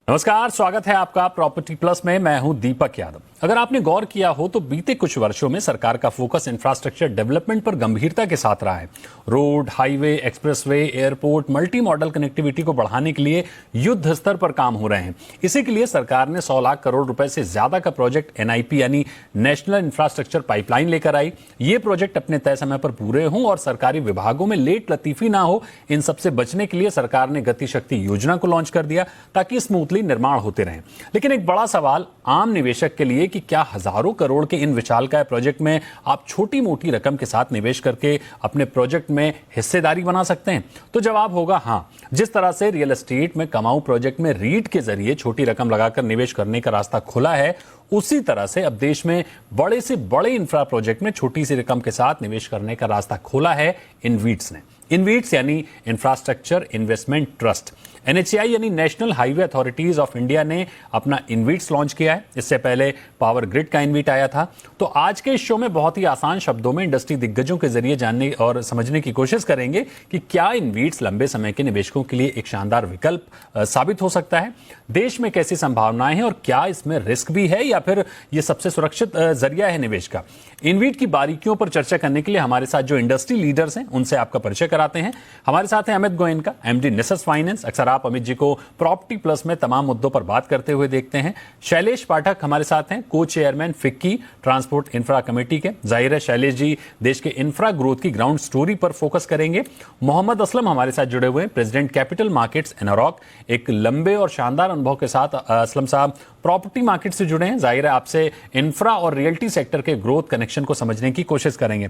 नमस्कार, स्वागत है आपका प्रॉपर्टी प्लस में। मैं हूं दीपक यादव। अगर आपने गौर किया हो तो बीते कुछ वर्षों में सरकार का फोकस इंफ्रास्ट्रक्चर डेवलपमेंट पर गंभीरता के साथ रहा है। Road, highway, expressway, airport, multi modal connectivity को बढ़ाने के लिए युद्ध स्तर पर काम हो रहे हैं। इसी के लिए सरकार ने 100 लाख करोड़ रुपए से ज्यादा का प्रोजेक्ट एनआईपी यानी नेशनल इंफ्रास्ट्रक्चर पाइपलाइन लेकर आई। ये प्रोजेक्ट अपने तय समय पर पूरे हों और सरकारी विभागों में लेट लतीफी ना हो, इन सबसे बचने के लिए सरकार ने गति शक्ति योजना को लॉन्च कर दिया ताकि स्मूथली निर्माण होते रहें। लेकिन एक बड़ा सवाल आम निवेशक के लिए कि क्या हजारों करोड़ के इन विशालकाय प्रोजेक्ट में आप छोटी मोटी रकम के साथ निवेश करके अपने प्रोजेक्ट में हिस्सेदारी बना सकते हैं? तो जवाब होगा हां। जिस तरह से रियल एस्टेट में कमाऊ प्रोजेक्ट में रीट के जरिए छोटी रकम लगाकर निवेश करने का रास्ता खुला है, उसी तरह से अब देश में बड़े से बड़े इंफ्रा प्रोजेक्ट में छोटी सी रकम के साथ निवेश करने का रास्ता खोला है इनवीट्स ने। इनवीट्स यानी इंफ्रास्ट्रक्चर इन्वेस्टमेंट ट्रस्ट। एनएचएआई यानी national highway authorities of India ने अपना इनवीट्स लॉन्च किया है। इससे पहले पावर ग्रिड का इनवीट आया था। तो आज के इस शो में बहुत ही आसान शब्दों में इंडस्ट्री दिग्गजों के जरिए जानने और समझने की कोशिश करेंगे कि क्या इनवीट्स लंबे समय के निवेशकों के लिए एक शानदार विकल्प साबित हो सकता है, देश में कैसी संभावनाएं हैं और क्या इसमें रिस्क भी है या फिर ये सबसे सुरक्षित जरिया है निवेश का। इनवीट की बारीकियों पर चर्चा करने के लिए हमारे साथ जो इंडस्ट्री लीडर्स हैं उनसे आपका परिचय कराते हैं। हमारे साथ हैं अमित गोयनका, एमडी निसस फाइनेंस। अक्सर आप अमित जी को प्रॉपर्टी प्लस में तमाम मुद्दों पर बात करते हुए देखते हैं। शैलेश पाठक हमारे साथ हैं, को chairman FICCI transport infra committee के। जाहिर है शैलेश जी देश के इंफ्रा ग्रोथ की ग्राउंड स्टोरी पर फोकस करेंगे। मोहम्मद असलम हमारे साथ जुड़े हुए हैं, प्रेसिडेंट कैपिटल मार्केट्स एनरॉक। एक लंबे और शानदार अनुभव के साथ असलम साहब प्रॉपर्टी मार्केट से जुड़े हैं। जाहिर है आपसे इंफ्रा और रियल्टी सेक्टर के ग्रोथ कनेक्शन को समझने की कोशिश करेंगे।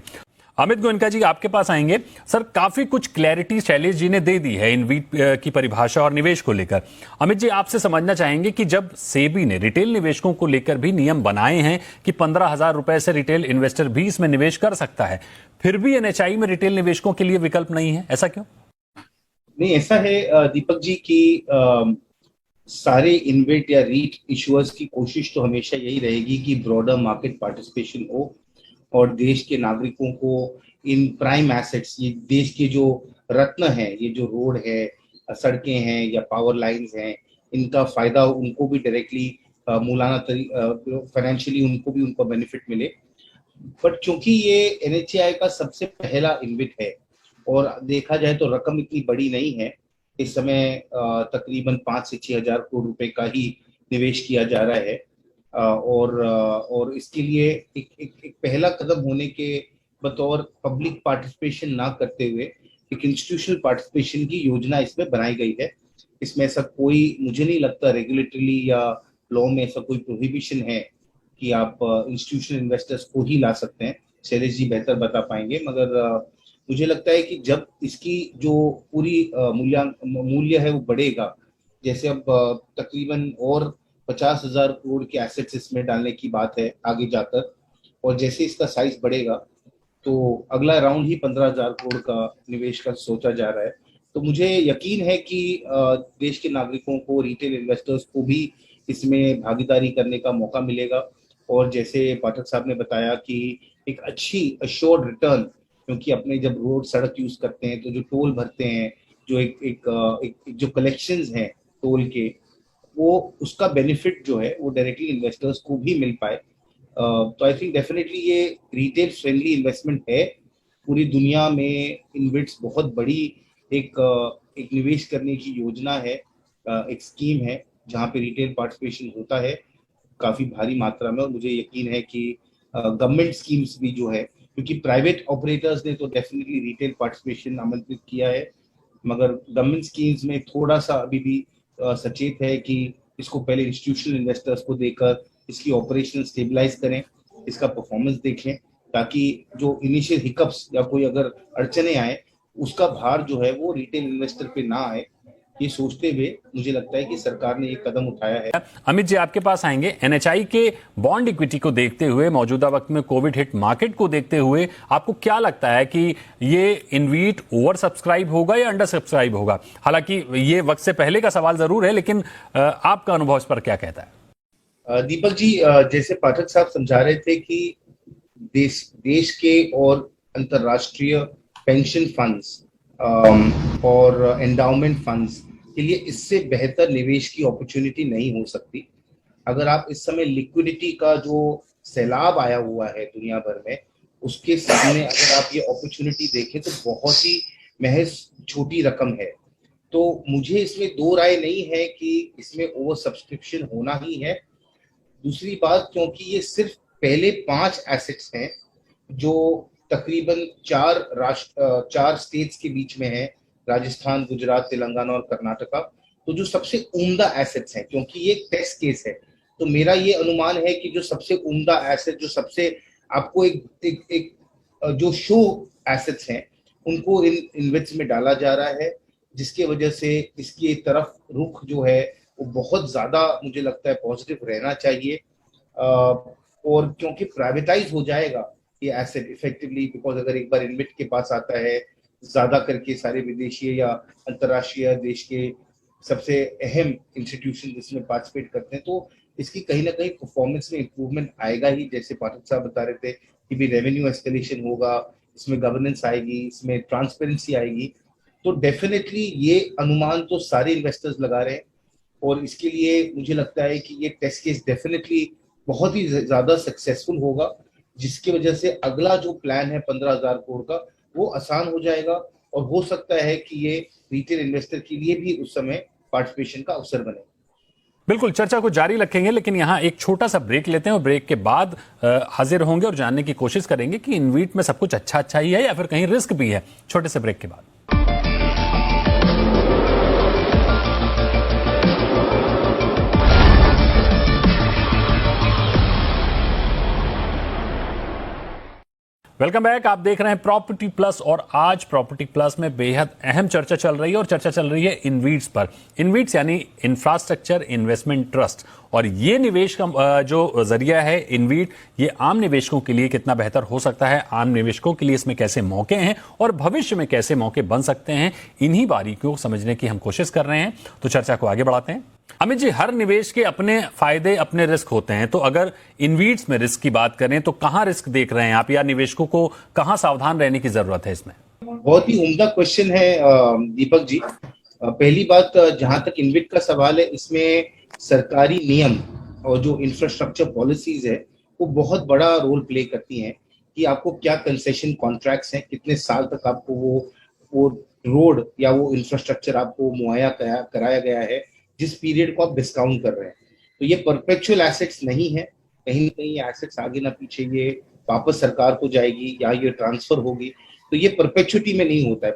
अमित गोयनका जी आपके पास आएंगे। सर, काफी कुछ क्लैरिटी शैलेश जी ने दे दी है इनवीट की परिभाषा और निवेश को लेकर। अमित जी आपसे समझना चाहेंगे कि जब सेबी ने रिटेल निवेशकों को लेकर भी नियम बनाए हैं कि 15,000 रुपए से रिटेल इन्वेस्टर भी इसमें निवेश कर सकता है, फिर भी एनएचआई में रिटेल निवेशकों के लिए विकल्प नहीं है, ऐसा क्यों? नहीं, ऐसा है दीपक जी की सारे इन्वेट या रीट इशुअर्स की कोशिश तो हमेशा यही रहेगी कि ब्रॉडर मार्केट पार्टिसिपेशन हो और देश के नागरिकों को इन प्राइम एसेट्स, ये देश के जो रत्न हैं, ये जो रोड है, सड़कें हैं या पावर लाइंस हैं, इनका फायदा उनको भी डायरेक्टली मूलाना फाइनेंशियली उनको भी उनका बेनिफिट मिले। बट चूंकि ये एनएचएआई का सबसे पहला इन्वेट है और देखा जाए तो रकम इतनी बड़ी नहीं है, इस समय तकरीबन 5 से 6 हजार करोड़ रुपए का ही निवेश किया जा रहा है और इसके लिए एक पहला कदम होने के बतौर पब्लिक पार्टिसिपेशन ना करते हुए एक इंस्टीट्यूशनल पार्टिसिपेशन की योजना इसमें बनाई गई है। इसमें ऐसा कोई, मुझे नहीं लगता रेगुलेटरी या लॉ में ऐसा कोई प्रोहिबिशन है कि आप इंस्टीट्यूशनल इन्वेस्टर्स को ही ला सकते हैं। शैलेश जी बेहतर बता पाएंगे, मगर मुझे लगता है कि जब इसकी जो पूरी मूल्य है वो बढ़ेगा, जैसे अब तकरीबन और 50,000 करोड़ के एसेट्स इसमें डालने की बात है आगे जाकर, और जैसे इसका साइज बढ़ेगा तो अगला राउंड ही 15,000 करोड़ का निवेश का सोचा जा रहा है। तो मुझे यकीन है कि देश के नागरिकों को, रिटेल इन्वेस्टर्स को भी इसमें भागीदारी करने का मौका मिलेगा। और जैसे पाठक साहब ने बताया कि एक अच्छी अश्योर्ड रिटर्न, क्योंकि अपने जब रोड सड़क यूज करते हैं तो जो टोल भरते हैं, जो एक जो कलेक्शंस हैं टोल के, वो उसका बेनिफिट जो है वो डायरेक्टली इन्वेस्टर्स को भी मिल पाए। तो आई थिंक डेफिनेटली ये रिटेल फ्रेंडली इन्वेस्टमेंट है। पूरी दुनिया में इन्वेट्स बहुत बड़ी एक निवेश करने की योजना है, एक स्कीम है जहाँ पे रिटेल पार्टिसिपेशन होता है काफी भारी मात्रा में। और मुझे यकीन है कि गवर्नमेंट स्कीम्स भी जो है, क्योंकि प्राइवेट ऑपरेटर्स ने तो डेफिनेटली रिटेल पार्टिसिपेशन आमंत्रित किया है, मगर गवर्नमेंट स्कीम्स में थोड़ा सा अभी भी सचेत है कि इसको पहले इंस्टीट्यूशनल इन्वेस्टर्स को देकर इसकी ऑपरेशन स्टेबलाइज करें, इसका परफॉर्मेंस देखें, ताकि जो इनिशियल हिकअप्स या कोई अगर अड़चने आए उसका भार जो है वो रिटेल इन्वेस्टर पे ना आए। ये सोचते हुए मुझे लगता है कि सरकार ने ये कदम उठाया है। अमित जी आपके पास आएंगे। एनएचआई के बॉन्ड इक्विटी को देखते हुए, मौजूदा वक्त में कोविड हिट मार्केट को देखते हुए, आपको क्या लगता है कि ये इनवीट ओवर सब्सक्राइब होगा या अंडर सब्सक्राइब होगा? हालांकि ये वक्त से पहले का सवाल जरूर है, लेकिन आपका अनुभव इस पर क्या कहता है? दीपक जी, जैसे पाठक साहब समझा रहे थे कि देश के और अंतरराष्ट्रीय पेंशन फंड्स और एंडाउमेंट फंड्स, के लिए इससे बेहतर निवेश की अपॉर्चुनिटी नहीं हो सकती। अगर आप इस समय लिक्विडिटी का जो सैलाब आया हुआ है दुनिया भर में, उसके सामने अगर आप ये अपॉर्चुनिटी देखें तो बहुत ही महज छोटी रकम है। तो मुझे इसमें दो राय नहीं है कि इसमें ओवर सब्सक्रिप्शन होना ही है। दूसरी बात, क्योंकि ये सिर्फ पहले 5 एसेट्स हैं जो तकरीबन चार स्टेट्स के बीच में है, राजस्थान, गुजरात, तेलंगाना और कर्नाटका। तो जो सबसे उम्दा एसेट्स हैं, क्योंकि ये एक टेस्ट केस है, तो मेरा ये अनुमान है कि जो सबसे उम्दा एसेट, जो सबसे आपको एक जो शो एसेट्स हैं, उनको इन इन्वेस्ट में डाला जा रहा है, जिसके वजह से इसकी तरफ रुख जो है वो बहुत ज्यादा मुझे लगता है पॉजिटिव रहना चाहिए। और क्योंकि प्राइवेटाइज हो जाएगा ये एसेट इफेक्टिवली, बिकॉज अगर एक बार इन्वेस्ट के पास आता है, ज्यादा करके सारे विदेशी या अंतर्राष्ट्रीय देश के सबसे अहम इंस्टीट्यूशन जिसमें पार्टिसिपेट करते हैं, तो इसकी कहीं ना कहीं परफॉर्मेंस में इंप्रूवमेंट आएगा ही। जैसे पाठक साहब बता रहे थे कि भी रेवेन्यू एस्केलेशन होगा, इसमें गवर्नेंस आएगी, इसमें ट्रांसपेरेंसी आएगी। तो डेफिनेटली ये अनुमान तो सारे इन्वेस्टर्स लगा रहे हैं, और इसके लिए मुझे लगता है कि ये टेस्ट केस डेफिनेटली बहुत ही ज्यादा सक्सेसफुल होगा, जिसकी वजह से अगला जो प्लान है 15,000 करोड़ का, वो आसान हो जाएगा। और हो सकता है कि ये रिटेल इन्वेस्टर के लिए भी उस समय पार्टिसिपेशन का अवसर बने। बिल्कुल, चर्चा को जारी रखेंगे, लेकिन यहां एक छोटा सा ब्रेक लेते हैं और ब्रेक के बाद हाजिर होंगे और जानने की कोशिश करेंगे कि इनवीट में सब कुछ अच्छा अच्छा ही है या फिर कहीं रिस्क भी है। छोटे से ब्रेक के बाद। Welcome back. आप देख रहे हैं प्रॉपर्टी प्लस और आज प्रॉपर्टी प्लस में बेहद अहम चर्चा चल रही है और चर्चा चल रही है इनवीट्स पर। इनवीट्स यानी इंफ्रास्ट्रक्चर इन्वेस्टमेंट ट्रस्ट, और ये निवेश का जो जरिया है इनवीट, ये आम निवेशकों के लिए कितना बेहतर हो सकता है, आम निवेशकों के लिए इसमें कैसे मौके हैं और भविष्य में कैसे मौके बन सकते हैं, इन्हीं बारीकियों को समझने की हम कोशिश कर रहे हैं। तो चर्चा को आगे बढ़ाते हैं। अमित जी, हर निवेश के अपने फायदे अपने रिस्क होते हैं, तो अगर इनवीट्स में रिस्क की बात करें तो कहां रिस्क देख रहे हैं आप, या निवेशकों को कहां सावधान रहने की जरूरत है इसमें? बहुत ही उम्दा क्वेश्चन है दीपक जी। पहली बात, जहां तक इनवीट का सवाल है, इसमें सरकारी नियम और जो इंफ्रास्ट्रक्चर पॉलिसीज है वो बहुत बड़ा रोल प्ले करती हैं कि आपको क्या कंसेशन कॉन्ट्रैक्ट्स हैं, कितने साल तक आपको वो रोड या वो इंफ्रास्ट्रक्चर आपको मुहैया कराया गया है, जिस पीरियड को आप डिस्काउंट कर रहे हैं। तो ये परपेचुअल एसेट्स नहीं है, कहीं ना कहीं एसेट्स आगे ना पीछे ये वापस सरकार को जाएगी या ये ट्रांसफर होगी, तो ये परपेचुअटी में नहीं होता है।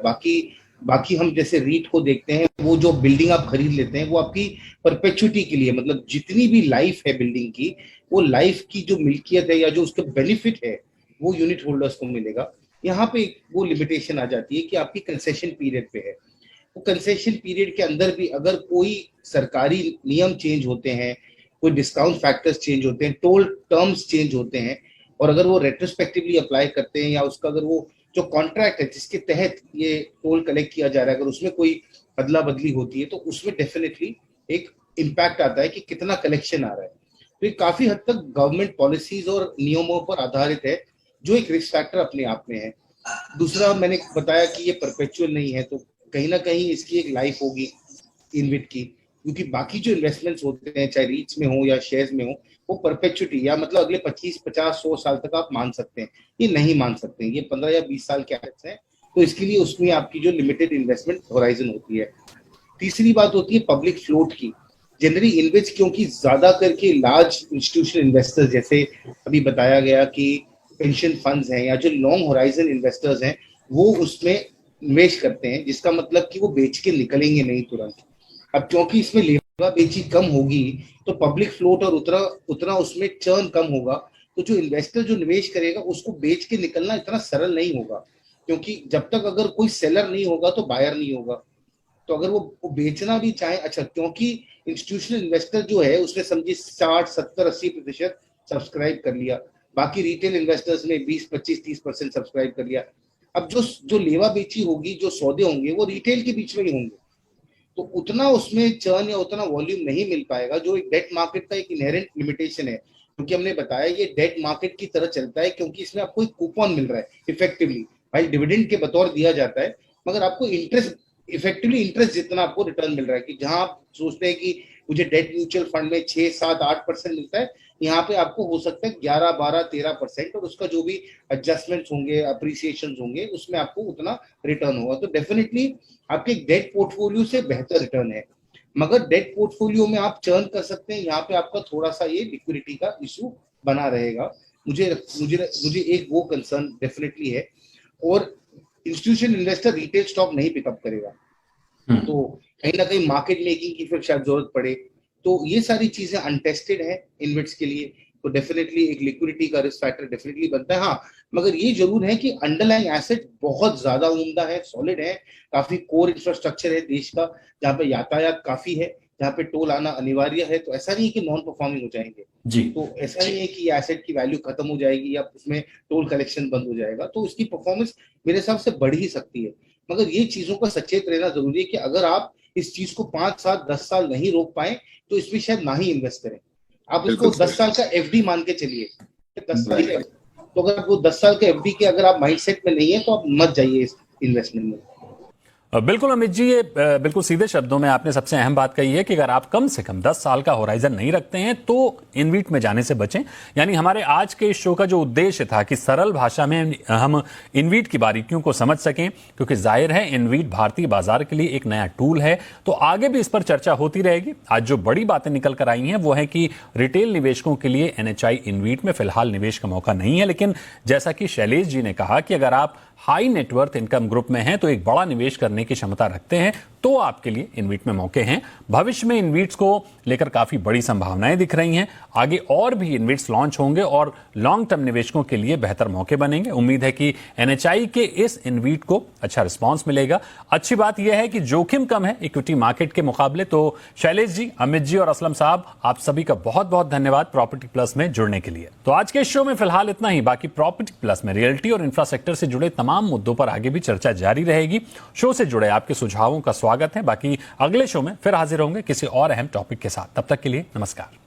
बाकी हम जैसे रीट को देखते हैं, वो जो बिल्डिंग आप खरीद लेते हैं वो आपकी परपेचुटी के लिए, मतलब जितनी भी लाइफ है बिल्डिंग की, वो लाइफ की जो मिल्कियत है या जो उसका बेनिफिट है वो यूनिट होल्डर्स को मिलेगा। यहाँ पे वो लिमिटेशन आ जाती है कि आपकी कंसेशन पीरियड पे है। वो कंसेशन पीरियड के अंदर भी अगर कोई सरकारी नियम चेंज होते हैं, कोई डिस्काउंट फैक्टर्स चेंज होते हैं, टोल टर्म्स चेंज होते हैं, और अगर वो रेट्रोस्पेक्टिवली अप्लाई करते हैं, या उसका अगर वो जो कॉन्ट्रैक्ट है जिसके तहत ये टोल कलेक्ट किया जा रहा है, अगर उसमें कोई अदला बदली होती है, तो उसमें डेफिनेटली एक इम्पैक्ट आता है कि कितना कलेक्शन आ रहा है। तो ये काफी हद तक गवर्नमेंट पॉलिसीज और नियमों पर आधारित है, जो एक रिस्क फैक्टर अपने आप में है। दूसरा, मैंने बताया कि ये परपेचुअल नहीं है, तो कहीं ना कहीं इसकी एक लाइफ होगी इनविट की, क्योंकि बाकी जो इन्वेस्टमेंट्स होते हैं, चाहे रीट्स में हो या शेयर्स में हो, वो परपेचुटी या मतलब अगले 25, 50, 100 साल तक आप मान सकते हैं। ये नहीं मान सकते हैं, ये 15 या 20 साल के एसेट्स हैं, तो इसके लिए उसमें आपकी जो लिमिटेड इन्वेस्टमेंट होराइजन होती है। तीसरी बात होती है पब्लिक फ्लोट की। जनरली इन्वेस्ट क्योंकि ज्यादा करके लार्ज इंस्टीट्यूशनल इन्वेस्टर्स, जैसे अभी बताया गया कि पेंशन फंड्स हैं या जो लॉन्ग होराइजन इन्वेस्टर्स हैं, वो उसमें निवेश करते हैं, जिसका मतलब कि वो बेच के निकलेंगे नहीं तुरंत। अब क्योंकि इसमें लेवा बेची कम होगी, तो पब्लिक फ्लोट और उतना उसमें चर्न कम होगा, तो जो इन्वेस्टर जो निवेश करेगा उसको बेच के निकलना इतना सरल नहीं होगा, क्योंकि जब तक अगर कोई सेलर नहीं होगा तो बायर नहीं होगा। तो अगर वो बेचना भी चाहे, अच्छा, क्योंकि इंस्टीट्यूशनल इन्वेस्टर जो है उसने समझिए 60, 70, 80% सब्सक्राइब कर लिया, बाकी रिटेल इन्वेस्टर्स ने 20, 25, 30% सब्सक्राइब कर लिया। अब जो लेवा बेची होगी, जो सौदे होंगे, वो रिटेल के बीच में ही होंगे, तो उतना उसमें चर्न या उतना वॉल्यूम नहीं मिल पाएगा, जो एक डेट मार्केट का एक इनहेरेंट लिमिटेशन है। क्योंकि हमने बताया ये डेट मार्केट की तरह चलता है, क्योंकि इसमें आपको एक कूपन मिल रहा है इफेक्टिवली, भाई डिविडेंड के बतौर दिया जाता है, मगर आपको इंटरेस्ट इफेक्टिवली इंटरेस्ट जितना आपको रिटर्न मिल रहा है, कि जहां आप सोचते हैं कि मुझे डेट म्यूचुअल फंड में 6, 7, 8% मिलता है, यहाँ पे आपको हो सकता है 11, 12, 13%, और उसका जो भी एडजस्टमेंट्स होंगे, अप्रिसिएशन होंगे, उसमें आपको उतना रिटर्न होगा। तो डेफिनेटली आपके डेट पोर्टफोलियो से बेहतर रिटर्न है, मगर डेट पोर्टफोलियो में आप चर्न कर सकते हैं, यहाँ पे आपका थोड़ा सा ये लिक्विडिटी का इशू बना रहेगा। मुझे मुझे मुझे एक वो कंसर्न डेफिनेटली है, और इंस्टीट्यूशन इन्वेस्टर रिटेल स्टॉक नहीं पिकअप करेगा, तो कहीं ना कहीं मार्केट मेकिंग की फिर शायद जरूरत पड़े। तो ये सारी चीजें अनटेस्टेड है इन्वेट्स के लिए, तो डेफिनेटली एक लिक्विडिटी का रिस्क फैक्टर डेफिनेटली बनता है। हाँ, मगर ये जरूर है कि अंडरलाइंग एसेट बहुत ज्यादा उम्दा है, सॉलिड है, काफी कोर इंफ्रास्ट्रक्चर है देश का, जहाँ पे यातायात काफी है, जहाँ पे टोल आना अनिवार्य है। तो ऐसा नहीं है कि नॉन परफॉर्मिंग हो जाएंगे जी, तो ऐसा नहीं है कि एसेट की वैल्यू खत्म हो जाएगी या उसमें टोल कलेक्शन बंद हो जाएगा, तो उसकी परफॉर्मेंस मेरे हिसाब से बढ़ ही सकती है। मगर ये चीजों का सचेत रहना जरूरी है कि अगर आप इस चीज को 5, 7, 10 साल नहीं रोक पाए तो इसमें शायद ना ही इन्वेस्ट करें। आप इसको 10 साल का एफडी मान के चलिए, 10 साल का, तो अगर वो 10 साल का एफडी के अगर आप माइंडसेट में नहीं है तो आप मत जाइए इस इन्वेस्टमेंट में। बिल्कुल अमित जी, ये बिल्कुल सीधे शब्दों में आपने सबसे अहम बात कही है कि अगर आप कम से कम 10 साल का होराइजन नहीं रखते हैं तो इनवीट में जाने से बचें। यानी हमारे आज के इस शो का जो उद्देश्य था कि सरल भाषा में हम इनवीट की बारीकियों को समझ सकें, क्योंकि जाहिर है इनवीट भारतीय बाजार के लिए एक नया टूल है, तो आगे भी इस पर चर्चा होती रहेगी। आज जो बड़ी बातें निकल कर आई हैं वो है कि रिटेल निवेशकों के लिए एनएचआई इनवीट में फिलहाल निवेश का मौका नहीं है, लेकिन जैसा कि शैलेश जी ने कहा कि अगर आप हाई नेटवर्थ इनकम ग्रुप में हैं तो एक बड़ा निवेश करने की क्षमता रखते हैं तो आपके लिए इनवीट में मौके हैं। भविष्य में इनवीट्स को लेकर काफी बड़ी संभावनाएं दिख रही हैं, आगे और भी इनवीट्स लॉन्च होंगे और लॉन्ग टर्म निवेशकों के लिए बेहतर मौके बनेंगे। उम्मीद है कि एनएचआई के इस इनवीट को अच्छा रिस्पांस मिलेगा। अच्छी बात यह है कि जोखिम कम है इक्विटी मार्केट के मुकाबले। तो शैलेश जी, अमित जी और असलम साहब, आप सभी का बहुत बहुत धन्यवाद प्रॉपर्टी प्लस में जुड़ने के लिए। तो आज के शो में फिलहाल इतना ही। बाकी प्रॉपर्टी प्लस में रियल्टी और इंफ्रास्ट्रक्चर से जुड़े तमाम मुद्दों पर आगे भी चर्चा जारी रहेगी। शो से जुड़े आपके सुझावों का स्वागत है। बाकी अगले शो में फिर हाजिर होंगे किसी और अहम टॉपिक के साथ। तब तक के लिए नमस्कार।